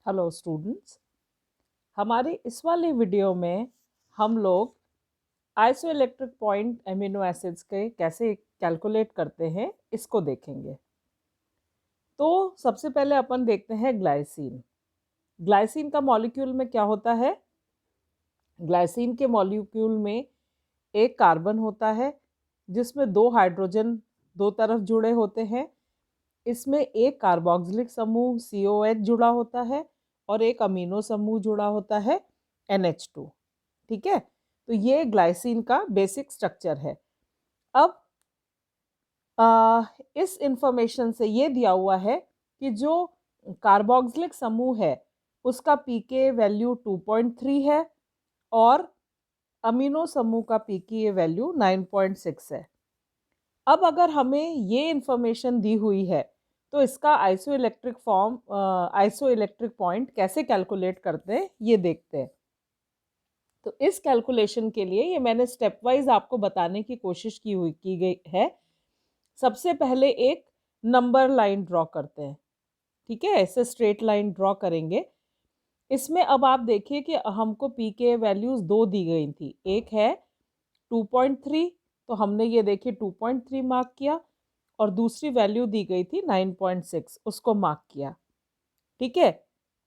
Hello students, हमारे इस वाले वीडियो में हम लोग आइसोइलेक्ट्रिक पॉइंट एमिनो एसिड्स के कैसे कैलकुलेट करते हैं इसको देखेंगे। तो सबसे पहले अपन देखते हैं ग्लाइसिन। ग्लाइसिन का मॉलिक्यूल में क्या होता है? ग्लाइसिन के मॉलिक्यूल में एक कार्बन होता है जिसमें दो हाइड्रोजन दो तरफ जुड़े होते हैं। इसमें एक कार्बोक्सिलिक समूह COH जुड़ा होता है और एक अमीनो समूह जुड़ा होता है NH2। ठीक है, तो ये ग्लाइसिन का बेसिक स्ट्रक्चर है। अब इस इंफॉर्मेशन से ये दिया हुआ है कि जो कार्बोक्सिलिक समूह है उसका पीके वैल्यू 2.3 है और अमीनो समूह का पीके वैल्यू 9.6 है। अब अगर हमें ये इंफॉर्मेशन दी हुई है तो इसका आइसोइलेक्ट्रिक पॉइंट कैसे कैलकुलेट करते हैं ये देखते हैं। तो इस कैलकुलेशन के लिए ये मैंने स्टेप वाइज आपको बताने की कोशिश की गई है। सबसे पहले एक नंबर लाइन ड्रॉ करते हैं। ठीक है, ऐसे स्ट्रेट लाइन ड्रॉ करेंगे। इसमें अब आप देखिए कि हमको पी के वैल्यूज दो दी गई थी, एक है 2.3, तो हमने ये देखिए 2.3 मार्क किया, और दूसरी वैल्यू दी गई थी 9.6, उसको मार्क किया। ठीक है,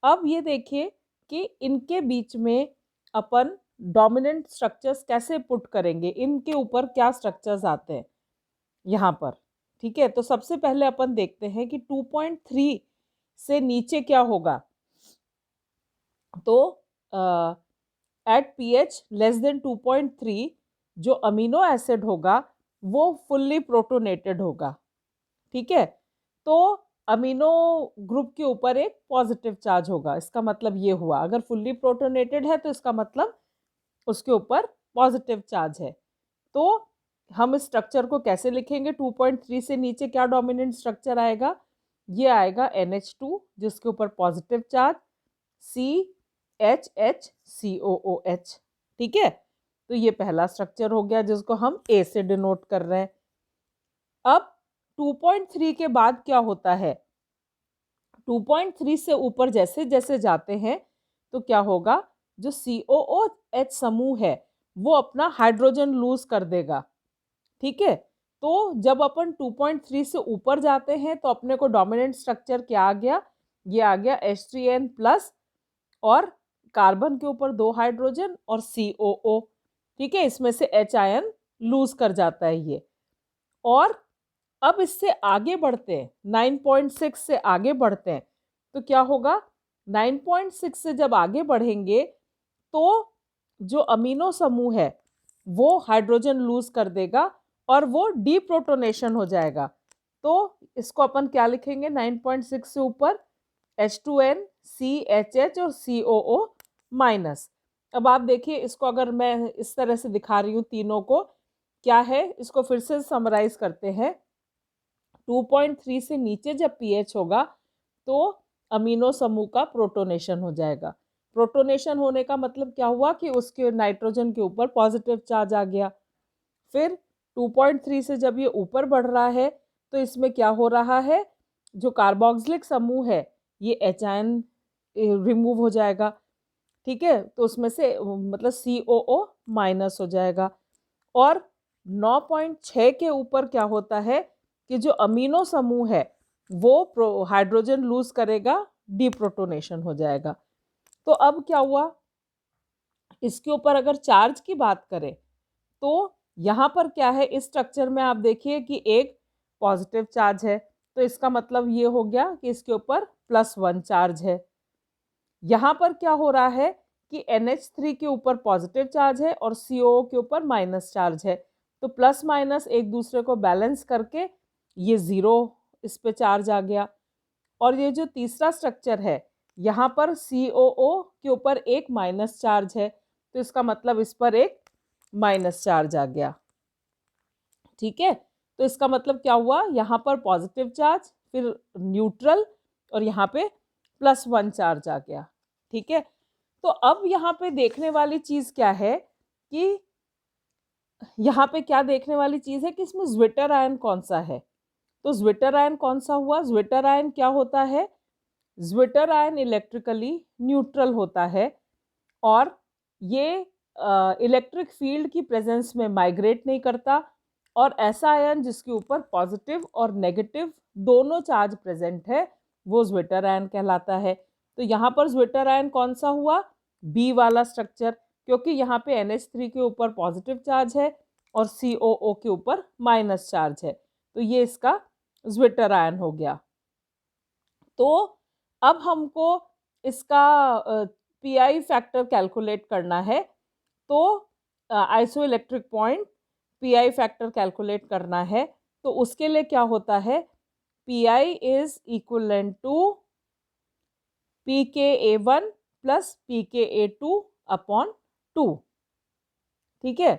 अब ये देखिए कि इनके बीच में अपन डोमिनेंट स्ट्रक्चर्स कैसे पुट करेंगे, इनके ऊपर क्या स्ट्रक्चर्स आते हैं यहाँ पर। ठीक है, तो सबसे पहले अपन देखते हैं कि 2.3 से नीचे क्या होगा। तो एट pH लेस देन 2.3 जो अमीनो एसिड होगा वो फुल्ली प्रोटोनेटेड होगा। ठीक है, तो अमीनो ग्रुप के ऊपर एक पॉजिटिव चार्ज होगा। इसका मतलब ये हुआ, अगर फुल्ली प्रोटोनेटेड है तो इसका मतलब उसके ऊपर पॉजिटिव चार्ज है। तो हम इस स्ट्रक्चर को कैसे लिखेंगे? 2.3 से नीचे क्या डोमिनेंट स्ट्रक्चर आएगा? ये आएगा NH2 जिसके ऊपर पॉजिटिव चार्ज, CHHCOOH। ठीक है, तो ये पहला स्ट्रक्चर हो गया जिसको हम A से डिनोट कर रहे हैं। अब 2.3 के बाद क्या होता है? 2.3 से ऊपर जैसे जैसे जाते हैं तो क्या होगा, जो COOH समूह है वो अपना हाइड्रोजन लूज कर देगा। ठीक है, तो जब अपन 2.3 से ऊपर जाते हैं तो अपने को डोमिनेंट स्ट्रक्चर क्या आ गया? ये आ गया H3N प्लस, और कार्बन के ऊपर दो हाइड्रोजन और COO। ठीक है, इसमें से H आयन लूज कर जाता है ये। और अब इससे आगे बढ़ते हैं, 9.6 से आगे बढ़ते हैं तो क्या होगा? 9.6 से जब आगे बढ़ेंगे तो जो अमीनो समूह है वो हाइड्रोजन लूज कर देगा और वो डीप्रोटोनेशन हो जाएगा। तो इसको अपन क्या लिखेंगे? 9.6 से ऊपर H2N, CHH और COO माइनस। अब आप देखिए, इसको अगर मैं इस तरह से दिखा रही हूँ तीनों को, क्या है, इसको फिर से समराइज करते हैं। 2.3 से नीचे जब pH होगा तो अमीनो समूह का प्रोटोनेशन हो जाएगा। प्रोटोनेशन होने का मतलब क्या हुआ कि उसके नाइट्रोजन के ऊपर पॉजिटिव चार्ज आ गया। फिर 2.3 से जब ये ऊपर बढ़ रहा है तो इसमें क्या हो रहा है? जो कार्बोक्सिलिक समूह है ये H आयन रिमूव हो जाएगा। ठीक है, तो उसमें से मतलब COO माइनस हो जाएगा। और 9.6 के ऊपर क्या होता है कि जो अमीनो समूह है वो हाइड्रोजन लूज करेगा, डीप्रोटोनेशन हो जाएगा। तो अब क्या हुआ, इसके ऊपर अगर चार्ज की बात करें तो यहाँ पर क्या है, इस स्ट्रक्चर में आप देखिए कि एक पॉजिटिव चार्ज है, तो इसका मतलब ये हो गया कि इसके ऊपर +1 चार्ज है। यहाँ पर क्या हो रहा है कि NH3 के ऊपर पॉजिटिव चार्ज है और COO के ऊपर माइनस चार्ज है, तो प्लस माइनस एक दूसरे को बैलेंस करके ये ज़ीरो इस पे चार्ज आ गया। और ये जो तीसरा स्ट्रक्चर है यहाँ पर COO के ऊपर एक माइनस चार्ज है, तो इसका मतलब इस पर एक माइनस चार्ज आ गया। ठीक है, तो इसका मतलब क्या हुआ, यहाँ पर पॉजिटिव चार्ज, फिर न्यूट्रल, और यहाँ पे +1 चार्ज आ गया। ठीक है, तो अब यहाँ पे देखने वाली चीज क्या है कि यहाँ पे क्या देखने वाली चीज है कि इसमें ज्विटर आयन कौन सा है। तो ज्विटर आयन कौन सा हुआ? ज्विटर आयन क्या होता है? ज्विटर आयन इलेक्ट्रिकली न्यूट्रल होता है और ये इलेक्ट्रिक फील्ड की प्रेजेंस में माइग्रेट नहीं करता, और ऐसा आयन जिसके ऊपर पॉजिटिव और नेगेटिव दोनों चार्ज प्रेजेंट है वो ज्विटर आयन कहलाता है। तो यहाँ पर ज्विटर आयन कौन सा हुआ? बी वाला स्ट्रक्चर, क्योंकि यहाँ पे NH3 के ऊपर पॉजिटिव चार्ज है और COO के ऊपर माइनस चार्ज है, तो ये इसका ज्विटर आयन हो गया। तो अब हमको इसका PI फैक्टर कैलकुलेट करना है। तो isoelectric point PI factor calculate करना है, तो उसके लिए क्या होता है? PI is equivalent to pKa1 plus pKa2 upon 2। ठीक है,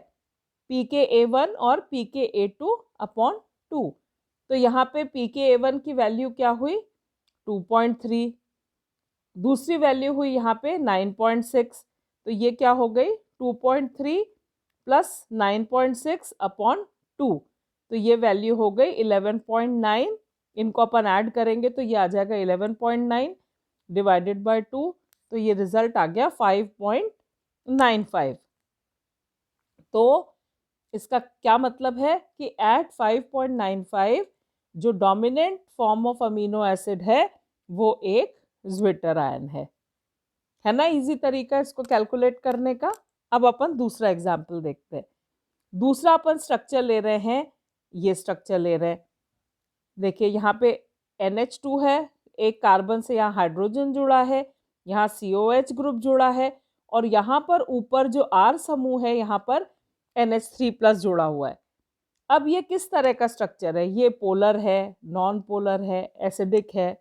pKa1 और pKa2 अपॉन 2। तो यहाँ पे pKa1 की वैल्यू क्या हुई? 2.3। दूसरी वैल्यू हुई यहाँ पे 9.6, तो ये क्या हो गई? 2.3 प्लस 9.6 अपॉन 2, तो ये वैल्यू हो गई 11.9। इनको अपन ऐड करेंगे तो ये आ जाएगा 11.9 डिवाइडेड बाय 2, तो ये रिजल्ट आ गया 5.95। तो इसका क्या मतलब है कि एट 5.95 जो dominant form of amino acid है वो एक ज्विटर आयन है ना? इजी तरीका इसको कैलकुलेट करने का। अब अपन दूसरा एग्जाम्पल देखते हैं। दूसरा अपन स्ट्रक्चर ले रहे हैं, ये स्ट्रक्चर ले रहे हैं। देखिए यहाँ पे NH2 है, एक कार्बन से यहाँ हाइड्रोजन जुड़ा है, यहाँ COH ग्रुप जुड़ा है, और यहाँ पर ऊपर जो R समूह है यहाँ पर NH3 प्लस जुड़ा हुआ है। अब ये किस तरह का स्ट्रक्चर है? ये पोलर है, नॉन पोलर है, एसिडिक है,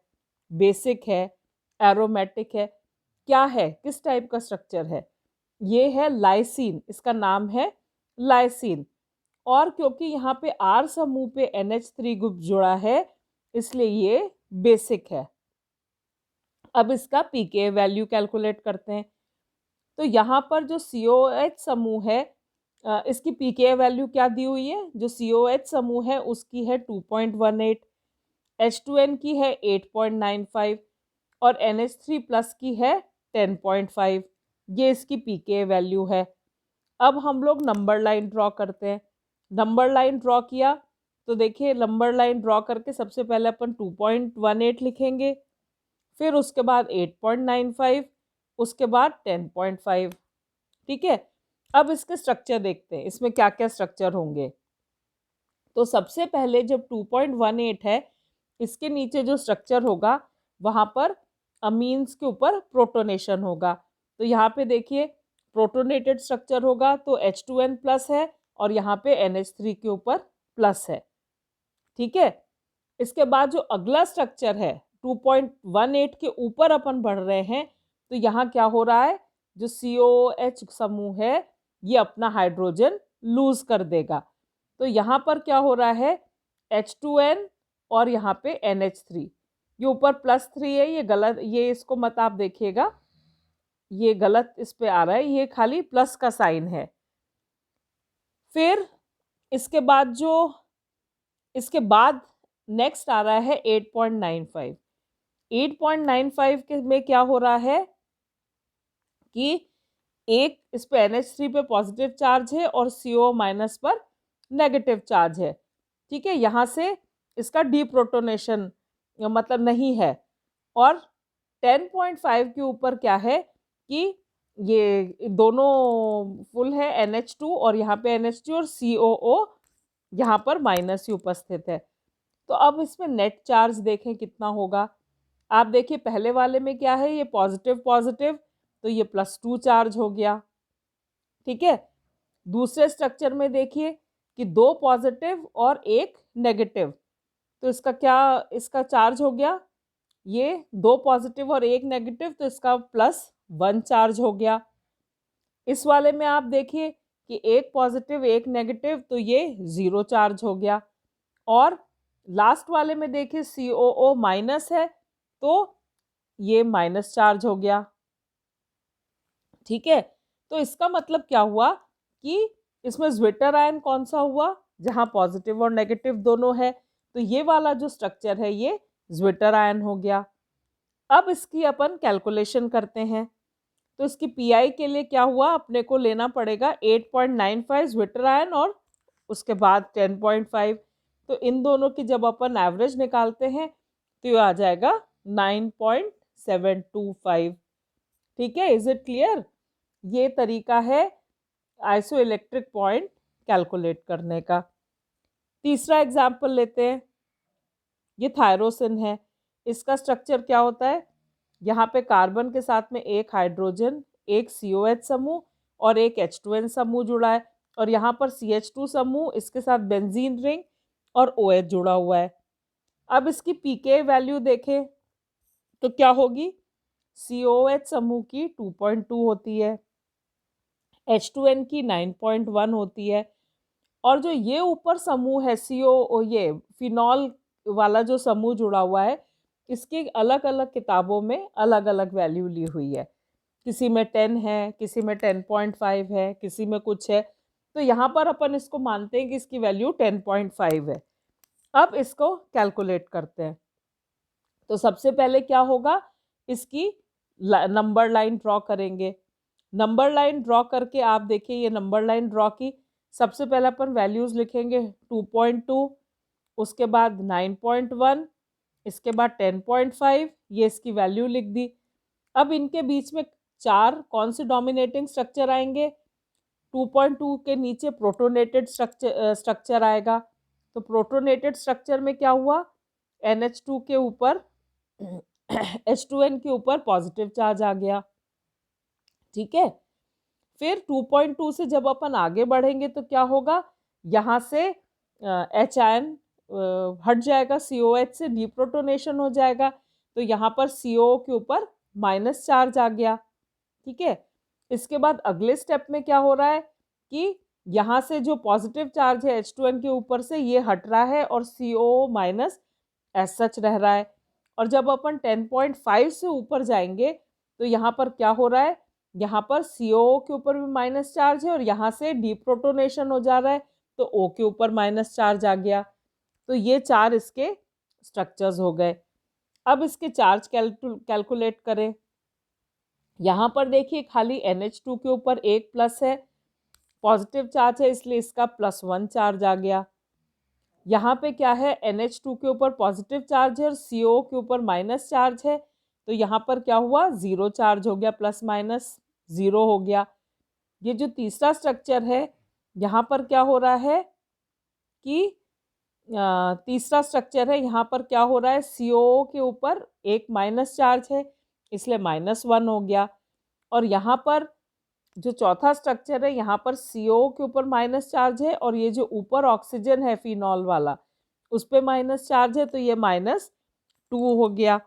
बेसिक है, एरोमेटिक है, क्या है, किस टाइप का स्ट्रक्चर है? ये है लाइसिन, इसका नाम है लाइसिन। और क्योंकि यहाँ पे R समूह पे NH3 ग्रुप जुड़ा है इसलिए ये बेसिक है। अब इसका pKa वैल्यू कैलकुलेट करते हैं। तो यहाँ पर जो COH समूह है इसकी pKa वैल्यू क्या दी हुई है? जो COH समूह है उसकी है 2.18, H2N की है 8.95 और NH3 प्लस की है 10.5। ये इसकी pKa वैल्यू है। अब हम लोग नंबर लाइन ड्रॉ करते हैं। नंबर लाइन ड्रॉ किया तो देखिए, नंबर लाइन ड्रॉ करके सबसे पहले अपन 2.18 लिखेंगे, फिर उसके बाद 8.95, उसके बाद 10.5। ठीक है, अब इसके स्ट्रक्चर देखते हैं, इसमें क्या क्या स्ट्रक्चर होंगे। तो सबसे पहले जब 2.18 है, इसके नीचे जो स्ट्रक्चर होगा वहाँ पर अमीन्स के ऊपर प्रोटोनेशन होगा। तो यहाँ पे देखिए प्रोटोनेटेड स्ट्रक्चर होगा, तो H2N प्लस है और यहाँ पे NH3 के ऊपर प्लस है। ठीक है, इसके बाद जो अगला स्ट्रक्चर है 2.18 के ऊपर अपन बढ़ रहे हैं, तो यहाँ क्या हो रहा है? जो COH समूह है ये अपना हाइड्रोजन लूज कर देगा। तो यहाँ पर क्या हो रहा है? H2N और यहाँ पे NH3, ये ऊपर +3 है, ये गलत, ये इसको मत आप देखिएगा, ये गलत इस पे आ रहा है, ये खाली प्लस का साइन है। फिर इसके बाद नेक्स्ट आ रहा है 8.95। 8.95 के में क्या हो रहा है कि एक इस पे NH3 पे पॉजिटिव चार्ज है और CO माइनस पर नेगेटिव चार्ज है। ठीक है, यहाँ से इसका डीप्रोटोनेशन मतलब नहीं है। और 10.5 के ऊपर क्या है कि ये दोनों फुल है, NH2 और यहाँ पे NH2 और COO यहाँ पर माइनस ही उपस्थित है। तो अब इसमें नेट चार्ज देखें कितना होगा। आप देखिए पहले वाले में क्या है, ये पॉजिटिव पॉजिटिव, तो ये +2 चार्ज हो गया। ठीक है, दूसरे स्ट्रक्चर में देखिए कि 2 पॉजिटिव और 1 नेगेटिव, तो इसका क्या, इसका चार्ज हो गया, ये 2 पॉजिटिव और 1 नेगेटिव, तो इसका +1 चार्ज हो गया। इस वाले में आप देखिए कि 1 पॉजिटिव 1 नेगेटिव, तो ये 0 चार्ज हो गया। और लास्ट वाले में देखिए COO माइनस है, तो ये माइनस चार्ज हो गया। ठीक है, तो इसका मतलब क्या हुआ कि इसमें ज्विटर आयन कौन सा हुआ? जहां पॉजिटिव और नेगेटिव दोनों है, तो ये वाला जो स्ट्रक्चर है ये ज्विटर आयन हो गया। अब इसकी अपन कैलकुलेशन करते हैं। तो इसकी पीआई के लिए क्या हुआ, अपने को लेना पड़ेगा 8.95 ज्विटर आयन और उसके बाद 10.5। तो इन दोनों की जब अपन एवरेज निकालते हैं तो ये आ जाएगा 9.725। ठीक है, इज इट क्लियर? ये तरीका है आइसो इलेक्ट्रिक पॉइंट कैलकुलेट करने का। तीसरा एग्जाम्पल लेते हैं। ये थायरोसिन है। इसका स्ट्रक्चर क्या होता है, यहाँ पे कार्बन के साथ में एक हाइड्रोजन, एक COH समूह और एक H2N समूह जुड़ा है, और यहाँ पर CH2 समूह, इसके साथ बेंजीन रिंग और OH जुड़ा हुआ है। अब इसकी pK वैल्यू देखें तो क्या होगी, COH समूह की 2.2 होती है, H2N की 9.1 होती है, और जो ये ऊपर समूह है ये फिनॉल वाला जो समूह जुड़ा हुआ है, इसकी अलग अलग किताबों में अलग अलग वैल्यू ली हुई है। किसी में 10 है, किसी में 10.5 है, किसी में कुछ है। तो यहाँ पर अपन इसको मानते हैं कि इसकी वैल्यू 10.5 है। अब इसको कैलकुलेट करते हैं। तो सबसे पहले क्या होगा, इसकी नंबर लाइन ड्रॉ करेंगे। नंबर लाइन ड्रॉ करके आप देखिए, ये नंबर लाइन ड्रॉ की। सबसे पहले अपन वैल्यूज लिखेंगे 2.2, उसके बाद 9.1, इसके बाद 10.5, ये इसकी वैल्यू लिख दी। अब इनके बीच में चार कौन से डोमिनेटिंग स्ट्रक्चर आएंगे, 2.2 के नीचे प्रोटोनेटेड स्ट्रक्चर आएगा। तो प्रोटोनेटेड स्ट्रक्चर में क्या हुआ, NH2 के ऊपर H2N के ऊपर पॉजिटिव चार्ज आ गया। ठीक है, फिर 2.2 से जब अपन आगे बढ़ेंगे तो क्या होगा, यहाँ से H आयन हट जाएगा, COH से डीप्रोटोनेशन हो जाएगा, तो यहाँ पर CO के ऊपर माइनस चार्ज आ गया। ठीक है, इसके बाद अगले स्टेप में क्या हो रहा है कि यहाँ से जो पॉजिटिव चार्ज है H2N के ऊपर से, ये हट रहा है और CO माइनस एज सच रह रहा है। और जब अपन 10.5 से ऊपर जाएंगे तो यहाँ पर क्या हो रहा है, यहाँ पर CO के ऊपर भी माइनस चार्ज है और यहाँ से डीप्रोटोनेशन हो जा रहा है, तो O के ऊपर माइनस चार्ज आ गया। तो ये चार इसके स्ट्रक्चर्स हो गए। अब इसके चार्ज कैलकुलेट करें। यहाँ पर देखिए खाली NH2 के ऊपर एक प्लस है, पॉजिटिव चार्ज है, इसलिए इसका +1 चार्ज आ गया। यहाँ पे क्या है, NH2 के ऊपर पॉजिटिव चार्ज है और CO के ऊपर माइनस चार्ज है, तो यहाँ पर क्या हुआ, 0 चार्ज हो गया, प्लस माइनस 0 हो गया। ये जो तीसरा स्ट्रक्चर है, यहाँ पर क्या हो रहा है कि तीसरा स्ट्रक्चर है, यहाँ पर क्या हो रहा है, CO के ऊपर एक माइनस चार्ज है, इसलिए -1 हो गया। और यहाँ पर जो चौथा स्ट्रक्चर है, यहाँ पर CO के ऊपर माइनस चार्ज है और ये जो ऊपर ऑक्सीजन है फिनॉल वाला, उस पर माइनस चार्ज है, तो ये -2 हो गया।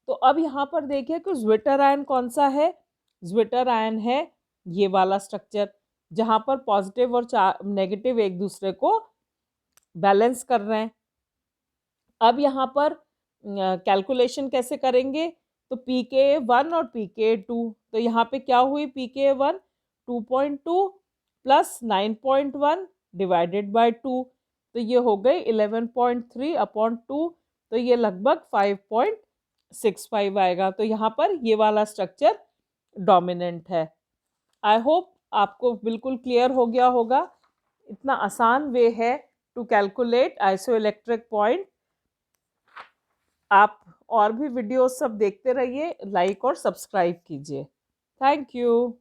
तो अब यहाँ पर देखिए कि ज्विटर आयन कौन सा है, ज्विटर आयन है ये वाला स्ट्रक्चर, जहाँ पर पॉजिटिव और नेगेटिव एक दूसरे को बैलेंस कर रहे हैं। अब यहाँ पर कैलकुलेशन कैसे करेंगे, तो pK1 और pK2, तो यहाँ पे क्या हुई, pK1 2.2 प्लस 9.1 डिवाइडेड बाय 2, तो ये हो गई 11.3/2, तो ये लगभग 5.65 आएगा। तो यहाँ पर ये वाला स्ट्रक्चर डोमिनेंट है। आई होप आपको बिल्कुल क्लियर हो गया होगा। इतना आसान वे है टू कैलकुलेट आइसोइलेक्ट्रिक पॉइंट। आप और भी वीडियोस सब देखते रहिए, लाइक और सब्सक्राइब कीजिए। Thank you.